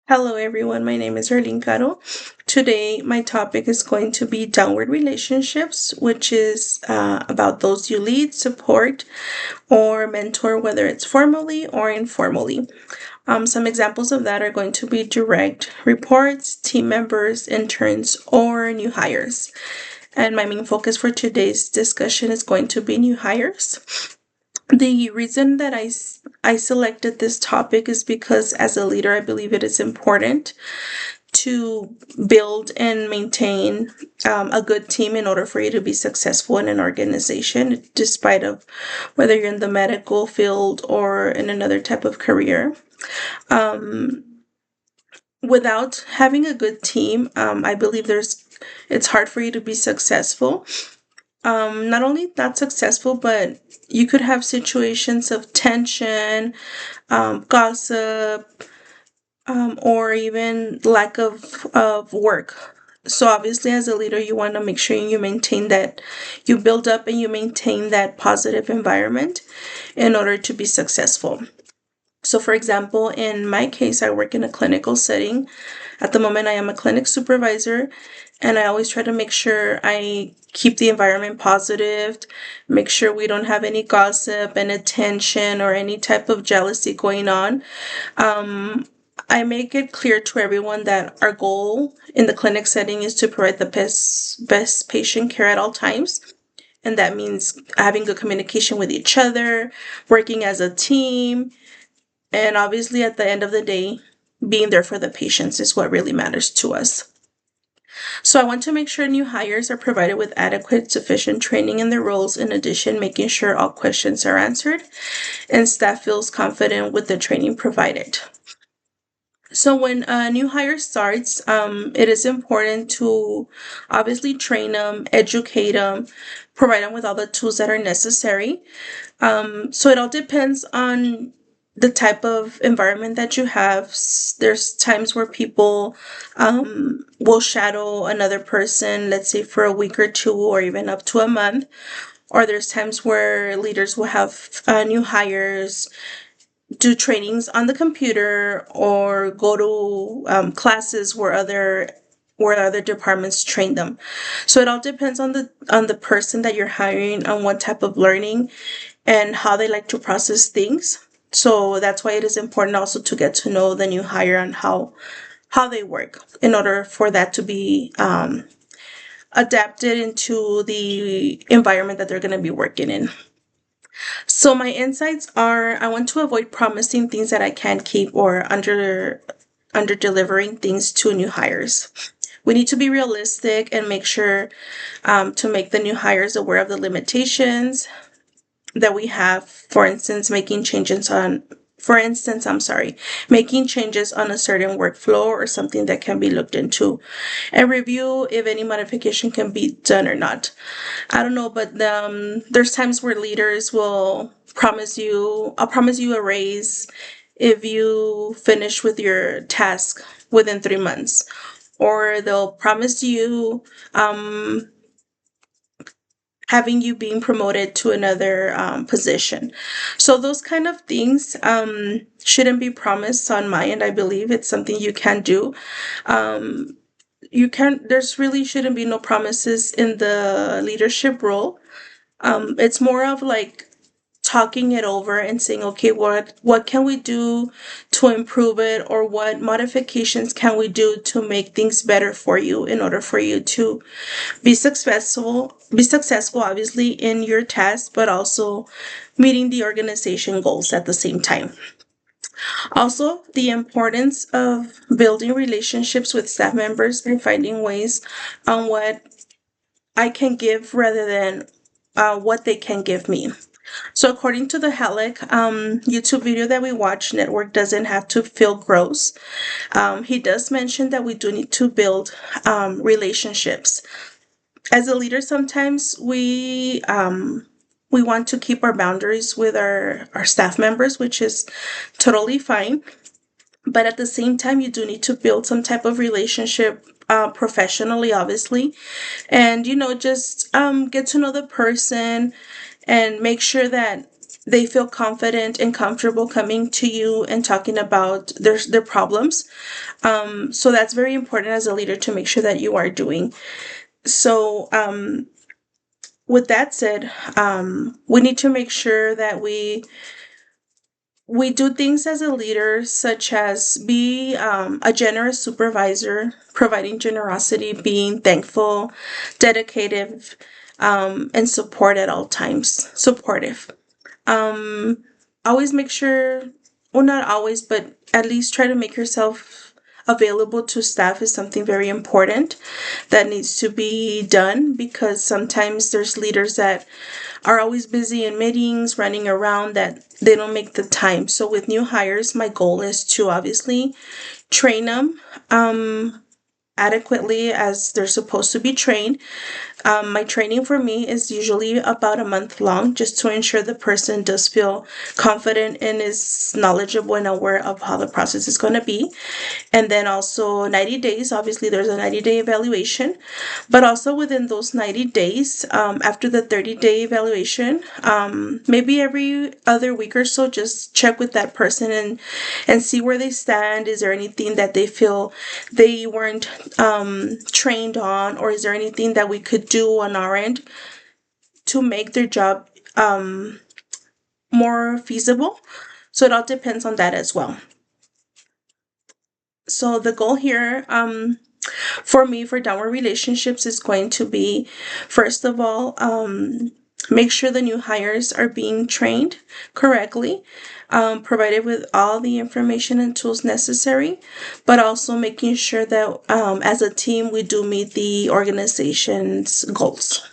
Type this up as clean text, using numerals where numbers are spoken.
Hello everyone, my name is Erlene Caro. Today my topic is going to be downward relationships, which is about those you lead, support, or mentor, whether it's formally or informally. Some examples of that are going to be direct reports, team members, interns, or new hires. And my main focus for today's discussion is going to be new hires. The reason that I selected this topic is because as a leader, I believe it is important to build and maintain a good team in order for you to be successful in an organization, despite of whether you're in the medical field or in another type of career. Without having a good team, I believe it's hard for you to be successful. Not only not successful, but you could have situations of tension, gossip, or even lack of work. So obviously as a leader, you want to make sure you maintain that, you build up and you maintain that positive environment in order to be successful. So for example, in my case, I work in a clinical setting. At the moment, I am a clinic supervisor, and I always try to make sure I keep the environment positive, make sure we don't have any gossip and attention or any type of jealousy going on. I make it clear to everyone that our goal in the clinic setting is to provide the best patient care at all times. And that means having good communication with each other, working as a team, and obviously at the end of the day, being there for the patients is what really matters to us. So I want to make sure new hires are provided with adequate, sufficient training in their roles, in addition, making sure all questions are answered and staff feels confident with the training provided. So when a new hire starts, it is important to obviously train them, educate them, provide them with all the tools that are necessary. So it all depends on the type of environment that you have. There's times where people will shadow another person, let's say for a week or two, or even up to a month. Or there's times where leaders will have new hires do trainings on the computer or go to classes where other departments train them. So it all depends on the person that you're hiring, on what type of learning and how they like to process things. So that's why it is important also to get to know the new hire and how they work in order for that to be adapted into the environment that they're going to be working in. So my insights are I want to avoid promising things that I can't keep or under delivering things to new hires. We need to be realistic and make sure to make the new hires aware of the limitations that we have. Making changes on a certain workflow or something that can be looked into and review if any modification can be done or not. I don't know, but there's times where leaders will I'll promise you a raise if you finish with your task within 3 months. Or they'll promise you having you being promoted to another position. So those kind of things shouldn't be promised on my end. I believe it's something you can do. You can There's really shouldn't be no promises in the leadership role. It's more of like talking it over and saying, okay, what can we do to improve it, or what modifications can we do to make things better for you in order for you to be successful obviously in your task, but also meeting the organization goals at the same time. Also, the importance of building relationships with staff members and finding ways on what I can give rather than what they can give me. So according to the Halleck YouTube video that we watched, network doesn't have to feel gross. He does mention that we do need to build relationships. As a leader, sometimes we want to keep our boundaries with our staff members, which is totally fine. But at the same time, you do need to build some type of relationship professionally, obviously, and just get to know the person and make sure that they feel confident and comfortable coming to you and talking about their problems. So that's very important as a leader to make sure that you are doing. So with that said, we need to make sure that we do things as a leader, such as be a generous supervisor, providing generosity, being thankful, dedicated, and support at all times. Supportive. Um, always make sure, well, not always, but at least try to make yourself available to staff is something very important that needs to be done, because sometimes there's leaders that are always busy in meetings, running around, that they don't make the time. So with new hires, my goal is to obviously train them adequately as they're supposed to be trained. My training for me is usually about a month long, just to ensure the person does feel confident and is knowledgeable and aware of how the process is going to be. And then also 90 days, obviously there's a 90-day evaluation, but also within those 90 days, after the 30-day evaluation, maybe every other week or so, just check with that person and see where they stand. Is there anything that they feel they weren't trained on, or is there anything that we could do on our end to make their job more feasible? So it all depends on that as well. So the goal here, for me, for downward relationships is going to be, first of all, make sure the new hires are being trained correctly, provided with all the information and tools necessary, but also making sure that as a team we do meet the organization's goals.